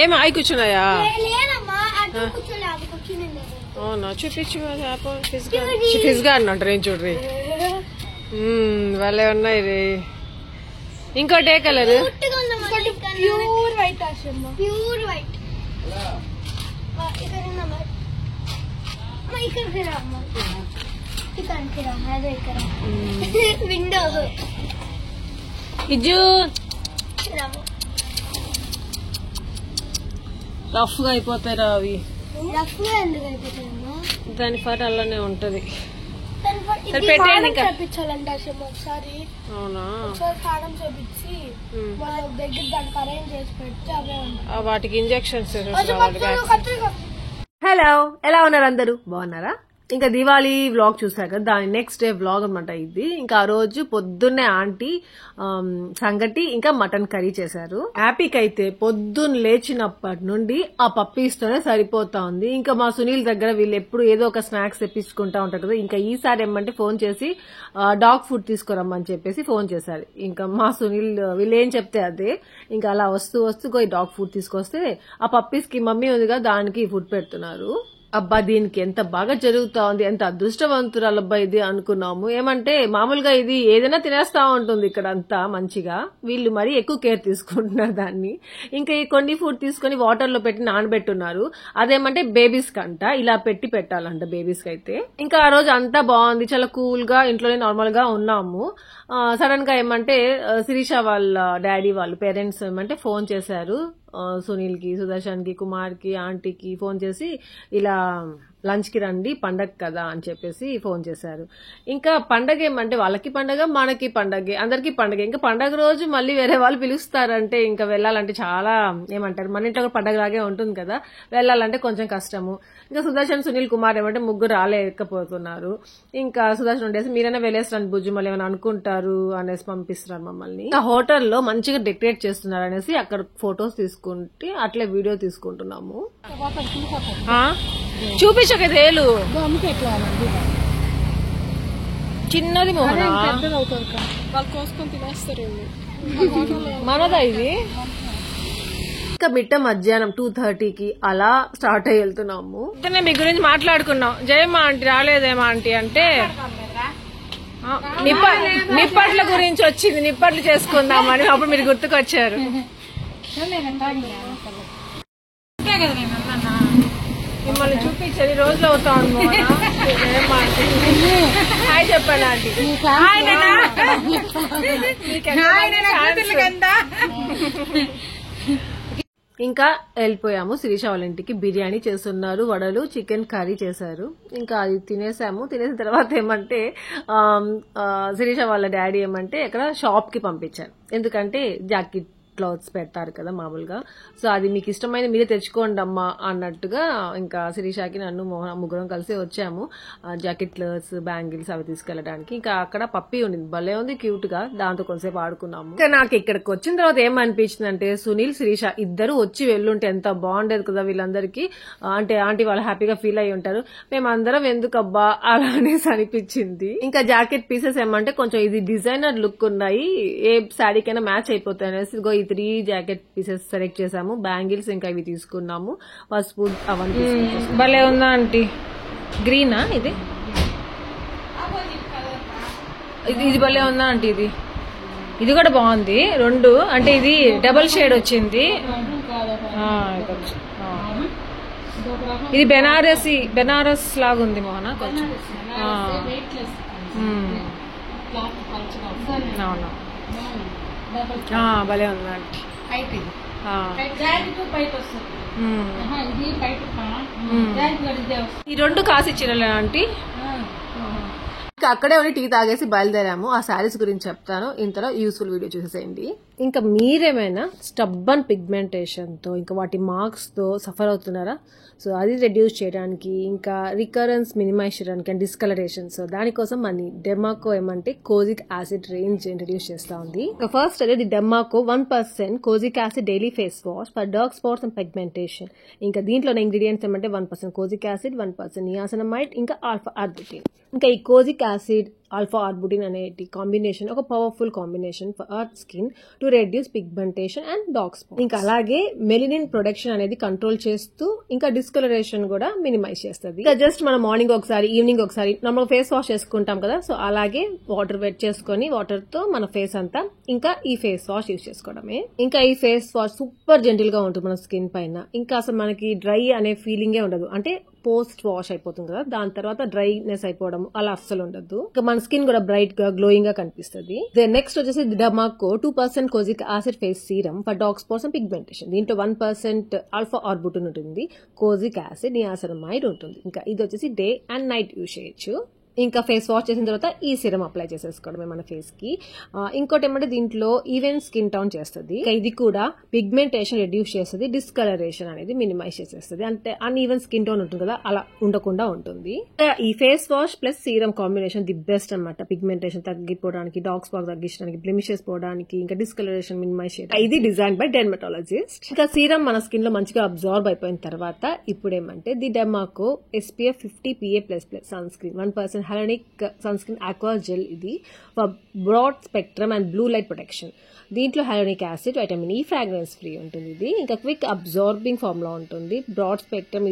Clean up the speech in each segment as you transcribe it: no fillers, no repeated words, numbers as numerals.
ఏమి ఆయి కూర్చున్నాయా? అవునా, చూపించు ఫిజ్ గార్డెన్ అంటారు. ఏం చూడ్రి, వాళ్ళే ఉన్నాయి రే. ఇంకోటి ఏ colour? Pure white. Pure white. Window is rough గా అయిపోతారా అవి? దాని ఫర్ అలానే ఉంటది. పెట్టండి ఇంకా. ఒకసారి అవునా, కారం చేపించి దగ్గర దానికి అరేంజ్ చేసి పెడితే అవే ఉంటాయి. వాటికి ఇంజెక్షన్స్. హలో, ఎలా ఉన్నారు అందరూ? బాగున్నారా? ఇంకా దివాళీ వ్లాగ్ చూసారు కదా, దాని నెక్స్ట్ డే వ్లాగ్ అనమాట ఇది. ఇంకా ఆ రోజు పొద్దున్నే ఆంటీ సంగటి ఇంకా మటన్ కర్రీ చేశారు. హ్యాపీకి అయితే పొద్దున్న లేచినప్పటి నుండి ఆ పప్పీస్తోనే సరిపోతా ఉంది. ఇంకా మా సునీల్ దగ్గర వీళ్ళు ఎప్పుడు ఏదో ఒక స్నాక్స్ తెప్పించుకుంటా ఉంటారు కదా. ఇంకా ఈసారి ఏమంటే ఫోన్ చేసి డాగ్ ఫుడ్ తీసుకురమ్మని చెప్పేసి ఫోన్ చేశారు. ఇంకా మా సునీల్ వీళ్ళు ఏం చెప్తే అదే. ఇంకా అలా వస్తూ డాగ్ ఫుడ్ తీసుకొస్తే ఆ పప్పీస్ కి మమ్మీ ఉందిగా దానికి ఫుడ్ పెడుతున్నారు. అబ్బా, దీనికి ఎంత బాగా జరుగుతా ఉంది, ఎంత అదృష్టవంతురాలబ్బా ఇది అనుకున్నాము. ఏమంటే మామూలుగా ఇది ఏదైనా తినేస్తా ఉంటుంది ఇక్కడ అంతా మంచిగా. వీళ్ళు మరీ ఎక్కువ కేర్ తీసుకుంటున్నారు దాన్ని. ఇంకా ఈ కొన్ని ఫుడ్ తీసుకుని వాటర్ లో పెట్టి నానబెట్టున్నారు. అదేమంటే బేబీస్ కంట ఇలా పెట్టాలంట బేబీస్ కి అయితే. ఇంకా ఆ రోజు అంతా బాగుంది, చాలా కూల్ గా ఇంట్లోనే నార్మల్ గా ఉన్నాము. సడన్ గా ఏమంటే శిరీష వాళ్ళ డాడీ వాళ్ళు పేరెంట్స్ ఏమంటే ఫోన్ చేశారు సునీల్ కి, సుదర్శన్ కి, కుమార్ కి, ఆంటీకి ఫోన్ చేసి ఇలా లంచ్ కి రండి పండగ కదా అని చెప్పేసి ఫోన్ చేశారు. ఇంకా పండగ ఏమంటే వాళ్ళకి పండగ, మనకి పండగే, అందరికి పండగ. ఇంకా పండగ రోజు మళ్ళీ వేరే వాళ్ళు పిలుస్తారంటే ఇంకా వెళ్ళాలంటే చాలా ఏమంటారు, మన ఇంట్లో పండగ లాగే ఉంటుంది కదా, వెళ్ళాలంటే కొంచెం కష్టము. ఇంకా సుదర్శన్, సునీల్, కుమార్ ఏమంటే ముగ్గురు రాలేకపోతున్నారు. ఇంకా సుదర్శన్ ఉండేసి మీరైనా వెళ్ళేస్తాను బుజ్జు, మళ్ళీ ఏమైనా అనుకుంటారు అనేసి పంపిస్తున్నారు మమ్మల్ని. ఆ హోటల్లో మంచిగా డెకరేట్ చేస్తున్నారు అనేసి అక్కడ ఫొటోస్ తీసుకుంటే అట్లే వీడియో తీసుకుంటున్నాము. చూపించకదేలు చిన్నది మోహన, వాళ్ళు కోసుకొని తినేస్తారు. మనదా ఇది? ఇంకా మిట్ట మధ్యాహ్నం 2:30కి అలా స్టార్ట్ అయ్యి వెళ్తున్నాము. మీ గురించి మాట్లాడుకున్నాం. జయమ్మ ఆంటీ రాలేదేమా ఆంటీ అంటే నిప్పట్ల గురించి వచ్చింది, నిప్పట్లు చేసుకుందామని. అప్పుడు మీరు గుర్తుకొచ్చారు. మిమ్మల్ని చూపించేది రోజులు అవుతా ఉంది. హాయ్ చెప్పండి ఆంటీ. ఇంకా వెళ్ళిపోయాము శిరీష వాళ్ళ ఇంటికి. బిర్యానీ చేస్తున్నారు, వడలు, చికెన్ కర్రీ చేశారు. ఇంకా అది తినేసాము. తినేసిన తర్వాత ఏమంటే శిరీష వాళ్ళ డాడీ ఏమంటే ఇక్కడ షాప్ కి పంపించారు. ఎందుకంటే జాకెట్ క్లాత్స్ పెడతారు కదా మామూలుగా, సో అది మీకు ఇష్టమైన మీరే తెచ్చుకోండి అమ్మా అన్నట్టుగా ఇంకా శిరీషకి నన్ను ముగ్గురం కలిసి వచ్చాము జాకెట్ క్లాత్స్, బ్యాంగిల్స్ అవి తీసుకెళ్లడానికి. ఇంకా అక్కడ పప్పి ఉండింది, భలే ఉంది క్యూట్ గా, దాంతో కొంతసేపు ఆడుకున్నాము. ఇంకా నాకు ఇక్కడికి వచ్చిన తర్వాత ఏమనిపించింది అంటే సునీల్, శిరీష ఇద్దరు వచ్చి వెళ్ళుంటే ఎంత బాగుండేది కదా వీళ్ళందరికీ. అంటే ఆంటీ వాళ్ళు హ్యాపీగా ఫీల్ అయ్యి ఉంటారు, మేమందరం ఎందుకబ్బా అలా అనేసి అనిపించింది. ఇంకా జాకెట్ పీసెస్ ఏమంటే కొంచెం ఇది డిజైనర్ లుక్ ఉన్నాయి, ఏ శారీకైనా మ్యాచ్ అయిపోతాయి అనేసి ఈ 3 జాకెట్ పీసెస్ సెలెక్ట్ చేసాము. బ్యాంగిల్స్ ఇంకా ఇవి తీసుకున్నాము, పసుపు అవన్నీ. భలే ఉందా ఆంటీ? గ్రీనా ఇది? ఇది భలే ఉందా ఆంటీ? ఇది కూడా బాగుంది. రెండు అంటే ఇది డబల్ షేడ్ వచ్చింది. ఇది బెనారస్ లాగుంది మోహన కొంచెం. అవును, భలే ఉంది ఆంటీ. ఈ రెండు కాసి చీరలే ఆంటీ? ఇంకా అక్కడే ఉండి టీ తాగేసి బయలుదేరాము. ఆ శారీస్ గురించి చెప్తాను, ఇంతలో యూస్ఫుల్ వీడియో చూసేసేయండి. ఇంకా మీరేమైనా స్టబ్బన్ పిగ్మెంటేషన్ తో ఇంకా వాటి మార్క్స్ తో సఫర్ అవుతున్నారా? సో అది రెడ్యూస్ చేయడానికి, ఇంకా రికరెన్స్ మినిమైజ్ చేయడానికి అండ్ డిస్కలరేషన్, సో దానికోసం మన డెర్మాకో ఏమంటే కోజిక్ యాసిడ్ రేంజ్ ఇంట్రడ్యూస్ చేస్తా ఉంది. ఫస్ట్ అదే Derma Co 1% kojic acid daily face wash for dark spots and pigmentation. ఇంకా దీంట్లో ఇంగ్రీడియంట్స్ ఏమంటే 1% కోజిక్ యాసిడ్, 1% నియాసినమైడ్, ఇంకా ఆల్ఫా ఆర్బిటిన్. ఇంకా ఈ కోజిక్ యాసిడ్, ఆల్ఫా ఆర్బుటిన్ అనే కాంబినేషన్ ఒక powerful combination for our skin to reduce pigmentation and dark spots. ఇంకా అలాగే మెలనిన్ ప్రొడక్షన్ అనేది కంట్రోల్ చేస్తూ ఇంకా డిస్కలరేషన్ కూడా మినిమైజ్ చేస్తుంది. ఇంకా జస్ట్ మనం మార్నింగ్ ఒకసారి ఈవినింగ్ ఒకసారి నార్మల్ ఫేస్ వాష్ చేసుకుంటాం కదా, సో అలాగే వాటర్ వెట్ చేసుకొని వాటర్ తో మన ఫేస్ అంతా ఇంకా ఈ ఫేస్ వాష్ యూజ్ చేసుకోవడమే. ఇంకా ఈ ఫేస్ వాష్ సూపర్ జెంటిల్ గా ఉంటుంది మన స్కిన్ పైన. ఇంకా అసలు మనకి డ్రై అనే ఫీలింగే ఉండదు. అంటే పోస్ట్ వాష్ అయిపోతుంది కదా, దాని తర్వాత డ్రైనెస్ అయిపోవడం అలా అస్సలు ఉండదు. ఇంకా మన స్కిన్ కూడా బ్రైట్ గా గ్లోయింగ్ గా కనిపిస్తుంది. నెక్స్ట్ వచ్చేసి Derma Co 2% kojic acid face serum for dark spots and pigmentation. దీంట్లో 1% ఆల్ఫా ఆర్బుటిన్ ఉంటుంది, కోజిక్ యాసిడ్, నియాసనమైడ్ ఉంటుంది. ఇంకా ఇది వచ్చేసి డే అండ్ నైట్ యూజ్ చేయొచ్చు. ఇంకా ఫేస్ వాష్ చేసిన తర్వాత ఈ సిరం అప్లై చేసేసుకోవడమే మన ఫేస్ కి. ఇంకోటి ఏమంటే దీంట్లో ఈవెన్ స్కిన్ టోన్ చేస్తుంది. ఇది కూడా పిగ్మెంటేషన్ రెడ్యూస్ చేస్తుంది, డిస్కలరేషన్ అనేది మినిమైజ్ చేసేస్తుంది. అంటే అన్ఈవెన్ స్కిన్ టోన్ ఉంటుంది కదా, అలా ఉండకుండా ఉంటుంది. ఈ face wash plus serum combination the best అనమాట. పిగ్మెంటేషన్ తగ్గిపోవడానికి, డార్క్ స్పాట్ తగ్గించడానికి, బ్లెమిషెస్ పోవడానికి, ఇంకా డిస్కలరేషన్ మినిమైజ్ చేయడానికి. ఇది డిజైన్ బై డెర్మటాలజిస్ట్. ఇంకా సీరం మన స్కిన్ లో మంచిగా అబ్జార్బ్ అయిపోయిన తర్వాత ఇప్పుడు ఏమంటే the Derma Co SPF 50 PA++ sun screen 1% hyaluronic sun screen aqua gel. ఇది for broad spectrum and blue light protection. దీంట్లో hyaluronic acid, vitamin E, fragrance free ఉంటుంది. ఇది ఇంకా క్విక్ అబ్జార్బింగ్ ఫార్మ్ లో ఉంటుంది. బ్రాడ్ స్పెక్ట్రమ్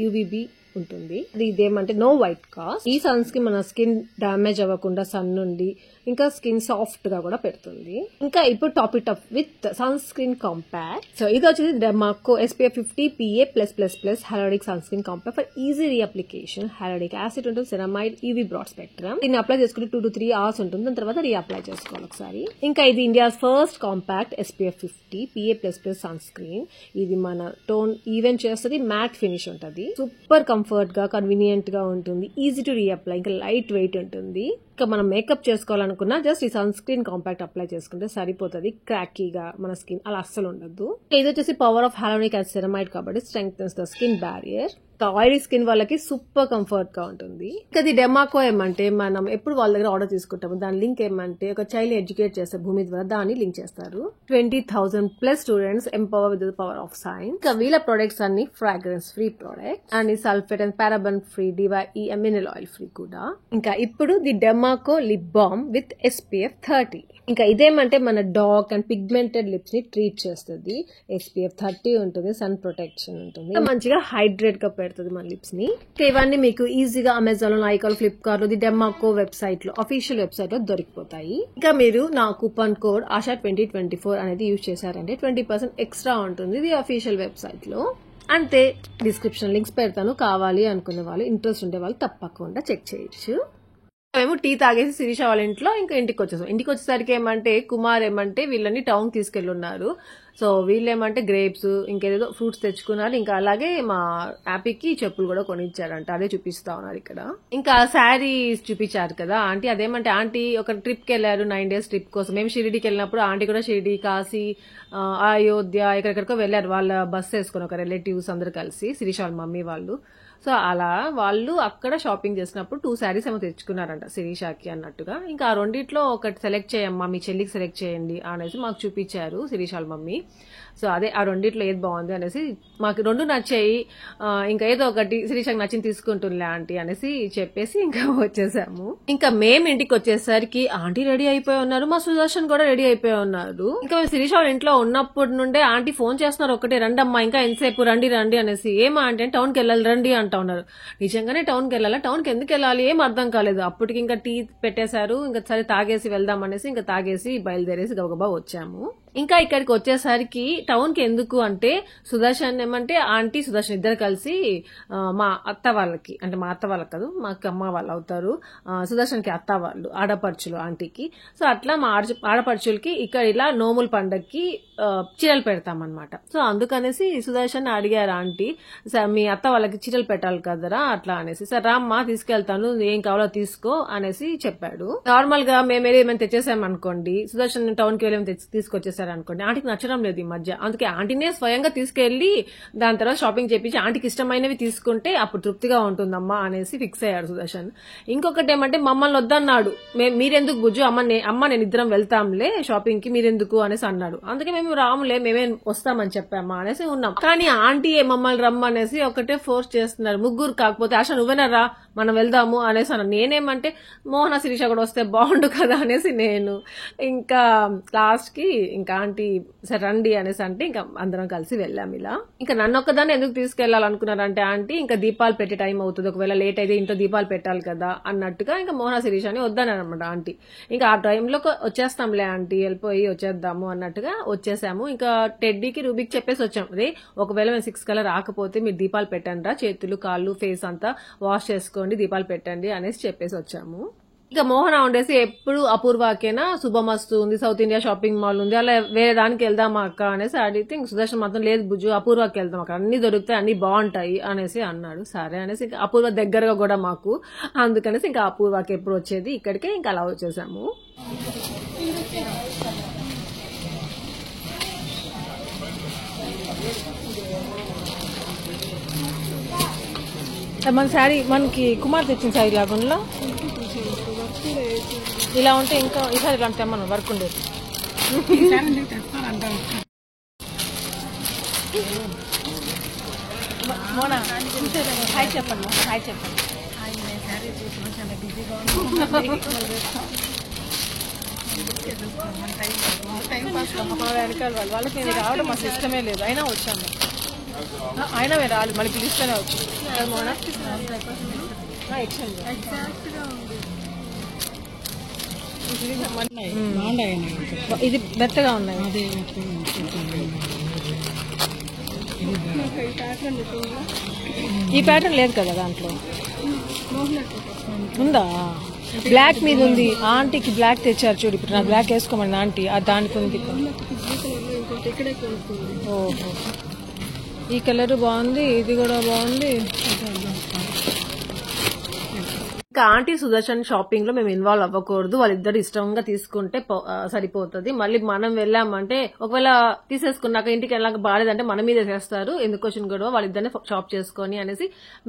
UVB ఉంటుంది. ఇదేమంటే నో వైట్ కాస్ట్. ఈ సన్ స్క్రీన్ మన స్కిన్ డ్యామేజ్ అవ్వకుండా సన్ నుండి ఇంకా స్కిన్ సాఫ్ట్ గా కూడా పెడుతుంది. ఇంకా ఇప్పుడు top it up with sunscreen compact. So ఇది వచ్చేసి Dermaco SPF 50 PA+++ hyaluronic sun screen compact for easy reapplication. Hyaluronic acid ఉంటుంది, సెరమైడ్, UV బ్రాడ్ స్పెక్ట్రమ్. దీన్ని అప్లై చేసుకుంటే 2 to 3 hours ఉంటుంది. దాని తర్వాత రీఅప్లై చేసుకోవాలి ఒకసారి. ఇంకా ఇది India's first compact SPF 50 PA++ sun screen. ఇది మన టోన్ ఈవెన్ చేస్తుంది, మ్యాట్ ఫినిష్ ఉంటుంది, సూపర్ కంఫర్ట్ గా కన్వీనియంట్ గా ఉంటుంది, ఈజీ టు రీఅప్లై, ఇంకా లైట్ వెయిట్ ఉంటుంది. ఇంకా మనం మేకప్ చేసుకోవాలనుకున్నా జస్ట్ ఈ సన్ స్క్రీన్ కాంపాక్ట్ అప్లై చేసుకుంటే సరిపోతుంది. క్రాకీగా మన స్కిన్ అలా అస్సలు ఉండదు. ఇది వచ్చేసి power of hyaluronic acid ceramide కాబట్టి strengthens the skin barrier. Oily skin వాళ్ళకి సూపర్ కంఫర్ట్ గా ఉంటుంది. ఇంకా ఇది డెర్మాకో ఏమంటే మనం ఎప్పుడు వాళ్ళ దగ్గర ఆర్డర్ తీసుకుంటాము, దాని లింక్ ఏమంటే ఒక చైల్డ్ ఎడ్యుకేట్ చేస్తే భూమి ద్వారా దాన్ని లింక్ చేస్తారు. 20,000+ students empower with the power of science. ఇంకా వీళ్ళ ప్రొడక్ట్స్ అన్ని fragrance free products and sulphate and paraben free, DYE mineral oil free కూడా. ఇంకా ఇప్పుడు the Dermaco lip balm with SPF 30. ఇంకా ఇదేమంటే మన డార్క్ అండ్ పిగ్మెంటెడ్ లిప్స్ ని ట్రీట్ చేస్తుంది. SPF 30 ఉంటుంది, సన్ ప్రొటెక్షన్ ఉంటుంది, మంచిగా హైడ్రేట్ గా పెడుతుంది మన లిప్స్ ని. ఇవన్నీ మీకు ఈజీగా అమెజాన్ లో, నైకాలో, ఫ్లిప్కార్ట్ లో, ది డెర్మాకో వెబ్సైట్ లో, అఫీషియల్ వెబ్సైట్ లో దొరికిపోతాయి. ఇంకా మీరు నా కూపన్ కోడ్ ఆశా 2024 అనేది యూజ్ చేశారంటే 20% ఎక్స్ట్రా ఉంటుంది ది అఫీషియల్ వెబ్సైట్ లో. అంతే, డిస్క్రిప్షన్ లింక్స్ పెడతాను, కావాలి అనుకునే వాళ్ళు, ఇంట్రెస్ట్ ఉండే వాళ్ళు తప్పకుండా చెక్ చేయొచ్చు. మేము టీ తాగేసి శిరీష వాళ్ళ ఇంట్లో ఇంకా ఇంటికి వచ్చేసాం. ఇంటికి వచ్చేసరికి ఏమంటే కుమార్ ఏమంటే వీళ్ళని టౌన్ తీసుకెళ్లి ఉన్నారు. సో వీళ్ళేమంటే గ్రేప్స్ ఇంకేదో ఫ్రూట్స్ తెచ్చుకున్నారు. ఇంకా అలాగే మా హ్యాపీకి చెప్పులు కూడా కొనిచ్చారంట, అదే చూపిస్తా ఉన్నారు ఇక్కడ. ఇంకా శారీ చూపించారు కదా ఆంటీ, అదేమంటే ఆంటీ ఒక ట్రిప్ కి వెళ్ళారు, 9 days ట్రిప్ కోసం. మేము షిరిడీకి వెళ్ళినప్పుడు ఆంటీ కూడా షిరిడి, కాశీ, అయోధ్య ఎక్కడెక్కడికో వెళ్ళారు వాళ్ళ బస్ వేసుకుని, ఒక రిలేటివ్స్ అందరు కలిసి, శిరీష వాళ్ళ మమ్మీ వాళ్ళు. సో అలా వాళ్ళు అక్కడ షాపింగ్ చేసినప్పుడు 2 sarees ఏమో తెచ్చుకున్నారంట శిరీషాకి అన్నట్టుగా. ఇంకా ఆ రెండిట్లో ఒకటి సెలెక్ట్ చేయమ్మా, మీ చెల్లికి సెలెక్ట్ చేయండి అనేసి మాకు చూపించారు శిరీష వాళ్ళ మమ్మీ. సో అదే ఆ రెండిట్లో ఏది బాగుంది అనేసి, మాకు 2 నచ్చాయి, ఇంకా ఏదో ఒకటి శిరీషకి నచ్చింది తీసుకుంటుందిలే ఆంటీ అనేసి చెప్పేసి ఇంకా వచ్చేసాము. ఇంకా మేము ఇంటికి వచ్చేసరికి ఆంటీ రెడీ అయిపోయి ఉన్నారు, మా సుదర్శన్ కూడా రెడీ అయిపోయి ఉన్నారు. ఇంకా మేము శిరీష వాళ్ళ ఇంట్లో ఉన్నప్పటి నుండే ఆంటీ ఫోన్ చేస్తున్నారు, ఒకటే రండమ్మా, ఇంకా ఎంతసేపు, రండి రండి అనేసి. ఏమా అంటే టౌన్కి వెళ్ళాలి రండి అంటా ఉన్నారు. నిజంగానే టౌన్కి వెళ్ళాలా, టౌన్కి ఎందుకు వెళ్ళాలి ఏం అర్థం కాలేదు. అప్పటికి ఇంకా టీ పెట్టేశారు, ఇంకా సరే తాగేసి వెళ్దాం అనేసి ఇంకా తాగేసి బయలుదేరేసి గబగబా వచ్చాము. ఇంకా ఇక్కడికి వచ్చేసరికి టౌన్ కి ఎందుకు అంటే సుదర్శన్ ఏమంటే ఆంటీ సుదర్శన్ ఇద్దరు కలిసి మా అత్త వాళ్ళకి, అంటే మా అత్త వాళ్ళకి కాదు మాకు అమ్మ వాళ్ళు అవుతారు, సుదర్శన్ కి అత్త వాళ్ళు, ఆడపడుచులు ఆంటీకి. సో అట్లా మా ఆడపడుచులకి ఇక్కడ ఇలా నోముల పండగకి చీరలు పెడతామన్నమాట. సో అందుకనేసి సుదర్శన్ అడిగారు ఆంటీ, సార్ మీ అత్త వాళ్ళకి చీరలు పెట్టాలి కదరా అట్లా అనేసి. సార్ రామ్మా తీసుకెళ్తాను, ఏం కావాలో తీసుకో అనేసి చెప్పాడు. నార్మల్ గా మేము ఏమైనా తెచ్చేసామనుకోండి, సుదర్శన్ టౌన్ కి వెళ్ళి తీసుకొచ్చేసాం చేశారనుకోండి, ఆంటీకి నచ్చడం లేదు ఈ మధ్య. అందుకే ఆంటీనే స్వయంగా తీసుకెళ్లి దాని తర్వాత షాపింగ్ చేపించి ఆంటీకి ఇష్టమైనవి తీసుకుంటే అప్పుడు తృప్తిగా ఉంటుందమ్మా అనేసి ఫిక్స్ అయ్యాడు సుదర్శన్. ఇంకొకటి ఏమంటే మమ్మల్ని వద్దన్నాడు. మీరెందుకు బుజ్జు, అమ్మ నేను ఇద్దరం వెళ్తాంలే షాపింగ్ కి, మీరెందుకు అనేసి అన్నాడు. అందుకే మేము రాములే, మేమే వస్తామని చెప్పామా అనేసి ఉన్నాం. కానీ ఆంటీ మమ్మల్ని రమ్మనేసి ఒకటే ఫోర్స్ చేస్తున్నారు. ముగ్గురు కాకపోతే ఆశ నువ్వేనా రా మనం వెళ్దాము అనేసి అన్నాను. నేనేమంటే మోహన శిరీష కూడా వస్తే బాగుండు కదా అనేసి నేను. ఇంకా లాస్ట్ కి ఇంకా ఆంటీ సరే రండి అనేసి అంటే ఇంకా అందరం కలిసి వెళ్ళాం. ఇలా ఇంకా నన్ను ఒక్కదాన్ని ఎందుకు తీసుకెళ్లాలనుకున్నారంటే ఆంటీ ఇంకా దీపాలు పెట్టే టైం అవుతుంది, ఒకవేళ లేట్ అయితే ఇంట్లో దీపాలు పెట్టాలి కదా అన్నట్టుగా ఇంకా మోహన శిరీష అని వద్దనమాట ఆంటీ. ఇంకా ఆ టైంలో వచ్చేస్తాంలే ఆంటీ, వెళ్ళిపోయి వచ్చేద్దాము అన్నట్టుగా వచ్చేసాము. ఇంకా టెడ్డీకి రూబీకి చెప్పేసి వచ్చాం, రే ఒకవేళ మేము 6 కల్లా రాకపోతే మీరు దీపాలు పెట్టండి రా, చేతులు కాళ్ళు ఫేస్ అంతా వాష్ చేసుకోండి, దీపాలు పెట్టండి అనేసి చెప్పేసి వచ్చాము. ఇక మోహన ఉండేసి ఎప్పుడు అపూర్వాకేనా శుభమస్తు ఉంది, సౌత్ ఇండియా షాపింగ్ మాల్ ఉంది, అలా వేరే దానికి వెళ్దామా అక్క అనేసి అడిగితే ఇంక సుదర్శన్ మాత్రం లేదు బుజ్జు అపూర్వాకి వెళ్దాం, అక్కడ అన్ని దొరుకుతాయి, అన్ని బాగుంటాయి అనేసి అన్నాడు. సరే అనేసి ఇంకా అపూర్వ దగ్గరగా కూడా మాకు, అందుకనేసి ఇంకా అపూర్వాకి ఎప్పుడు వచ్చేది ఇక్కడికే ఇంకా అలా వచ్చేసాము. మన శారీ మనకి కుమార్ తెచ్చిన శారీ లాగా ఇలా ఉంటే ఇంకా ఈసారి ఇలాంటి తెమ్మను వర్క్ ఉండేది. మోనా హాయ్ చెప్పండి, హాయ్ చెప్పండి. వెనకాల వాళ్ళకి నేను రావడం మాకు ఇష్టమే లేదు, అయినా వచ్చాము. అయినా మేము రాలేదు, మళ్ళీ పిలుస్తూనే వచ్చాము. ఇది మెత్తగా ఉన్నాయి. ఈ ప్యాటర్న్ లేదు కదా దాంట్లో, ఉందా? బ్లాక్ మీద ఉంది. ఆంటీకి బ్లాక్ తెచ్చారు చూడు, ఇప్పుడు నా బ్లాక్ వేసుకోమని ఆంటీ, దానికి ఉంది. ఓహో, ఈ కలర్ బాగుంది, ఇది కూడా బాగుంది. ఇంకా ఆంటీ సుదర్శన్ షాపింగ్ లో మేము ఇన్వాల్వ్ అవ్వకూడదు, వాళ్ళిద్దరు ఇష్టంగా తీసుకుంటే సరిపోతుంది. మళ్ళీ మనం వెళ్ళామంటే ఒకవేళ తీసేసుకున్నాక ఇంటికి వెళ్ళాక బాగాలేదంటే మన మీద చేస్తారు, ఎందుకు వచ్చిన గొడవ, వాళ్ళిద్దరిని షాప్ చేసుకొని అనేసి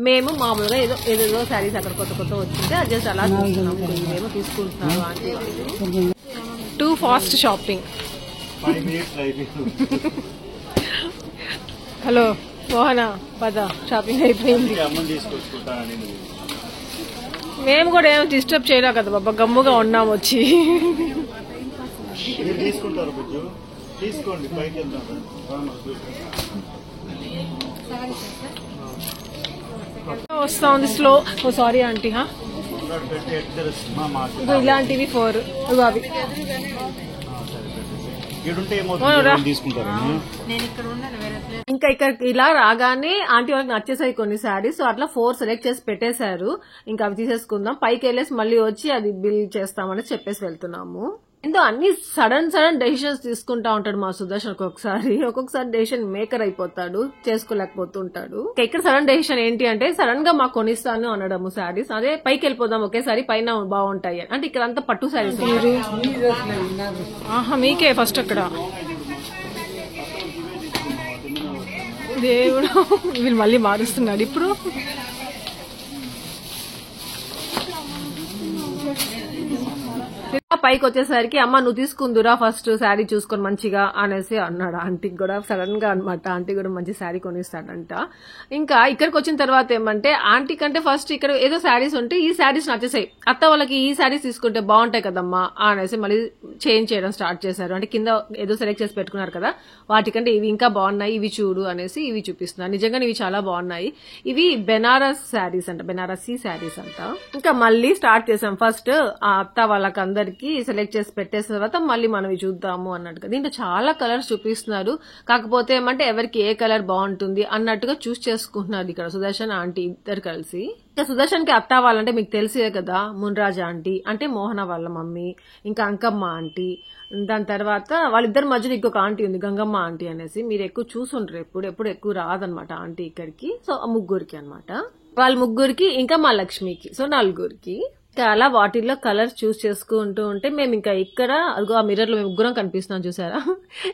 మేము మామూలుగా ఏదో శారీస్ అక్కడ కొత్త వచ్చింటే అది జస్ట్ అలా చూస్తున్నాము. ఇవేమో తీసుకుంటున్నారు ఆంటీ వాళ్ళు. Too fast shopping. హలో మోహన పద, షాపింగ్ అయిపోయింది. మేము కూడా ఏమో డిస్టర్బ్ చేయలే కదా బాబా, గమ్ముగా ఉన్నాం వచ్చి. వస్తా ఉంది స్లో. ఓ సారీ ఆంటీ, ఇలాంటివి 4 అవి ఇంకా ఇక్కడ ఇలా రాగానే ఆంటీ వాళ్ళకి నచ్చేసాయి కొన్ని శారీస్, సో అట్లా 4 సెలెక్ట్ చేసి పెట్టేశారు. ఇంకా అవి తీసేసుకుందాం, పైకి వెళ్ళేసి మళ్ళీ వచ్చి అది బిల్ చేస్తామని చెప్పేసి వెళ్తున్నాము. ఎంతో అన్ని సడన్ డెసిషన్స్ తీసుకుంటా ఉంటాడు మా సుదర్శన్. ఒక్కొక్కసారి డెసిషన్ మేకర్ అయిపోతాడు, చేసుకోలేకపోతుంటాడు. ఇక్కడ సడన్ డెసిషన్ ఏంటి అంటే సడన్ గా మాకు కొనిస్తాను అనడము శారీస్. అదే పైకి వెళ్ళిపోదాం ఒకేసారి, పైన బాగుంటాయి అంటే ఇక్కడ అంతా పట్టు శారీస్. మీకే ఫస్ట్ అక్కడ దేవుడు వీళ్ళు మళ్ళీ మారుస్తున్నాడు ఇప్పుడు. పైకి వచ్చేసరికి అమ్మ నువ్వు తీసుకుందురా ఫస్ట్ శారీ చూసుకొని మంచిగా అనేసి అన్నాడు. ఆంటీకి కూడా సడన్ గా అనమాట, ఆంటీ కూడా మంచి శారీ కొనిస్తాడంట. ఇంకా ఇక్కడికి వచ్చిన తర్వాత ఏమంటే ఆంటీ కంటే ఫస్ట్ ఇక్కడ ఏదో శారీస్ ఉంటే ఈ శారీస్ నచ్చేసాయి, అత్త వాళ్ళకి ఈ శారీస్ తీసుకుంటే బాగుంటాయి కదమ్మా అనేసి మళ్ళీ చేంజ్ చేయడం స్టార్ట్ చేశారు. అంటే కింద ఏదో సెలెక్ట్ చేసి పెట్టుకున్నారు కదా, వాటికంటే ఇవి ఇంకా బాగున్నాయి, ఇవి చూడు అనేసి ఇవి చూపిస్తున్నారు. నిజంగా ఇవి చాలా బాగున్నాయి. ఇవి బెనారస్ శారీస్ అంట, బెనారసీ శారీస్ అంట. ఇంకా మళ్ళీ స్టార్ట్ చేసాం. ఫస్ట్ ఆ అత్త వాళ్ళకి అందరికి సెలెక్ట్ చేసి పెట్టేసిన తర్వాత మళ్ళీ మనం చూద్దాము అన్నట్టుగా. దీంట్లో చాలా కలర్స్ చూపిస్తున్నారు, కాకపోతే ఏమంటే ఎవరికి ఏ కలర్ బాగుంటుంది అన్నట్టుగా చూస్ చేసుకుంటున్నారు ఇక్కడ సుదర్శన్ ఆంటీ ఇద్దరు కలిసి. ఇంకా సుదర్శన్ కి అత్త వాళ్ళంటే మీకు తెలిసే కదా, మున్రాజ్ ఆంటీ అంటే మోహన వాళ్ళ మమ్మీ, ఇంకా అంకమ్మ ఆంటీ, దాని తర్వాత వాళ్ళిద్దరి మధ్యలో ఇంకొక ఆంటీ ఉంది గంగమ్మ ఆంటీ అనేసి. మీరు ఎక్కువ చూసుంటారు, ఎప్పుడు ఎక్కువ రాదనమాట ఆంటీ ఇక్కడికి. సో ముగ్గురికి అనమాట, వాళ్ళ ముగ్గురికి ఇంకా మా లక్ష్మికి, సో 4. ఇంకా అలా వాటిల్లో కలర్స్ చూస్ చేసుకుంటూ ఉంటే మేము ఇంకా ఇక్కడ అదిగో ఆ మిర్రర్ లో మేము ముగ్గురం కనిపిస్తున్నాం చూసారా.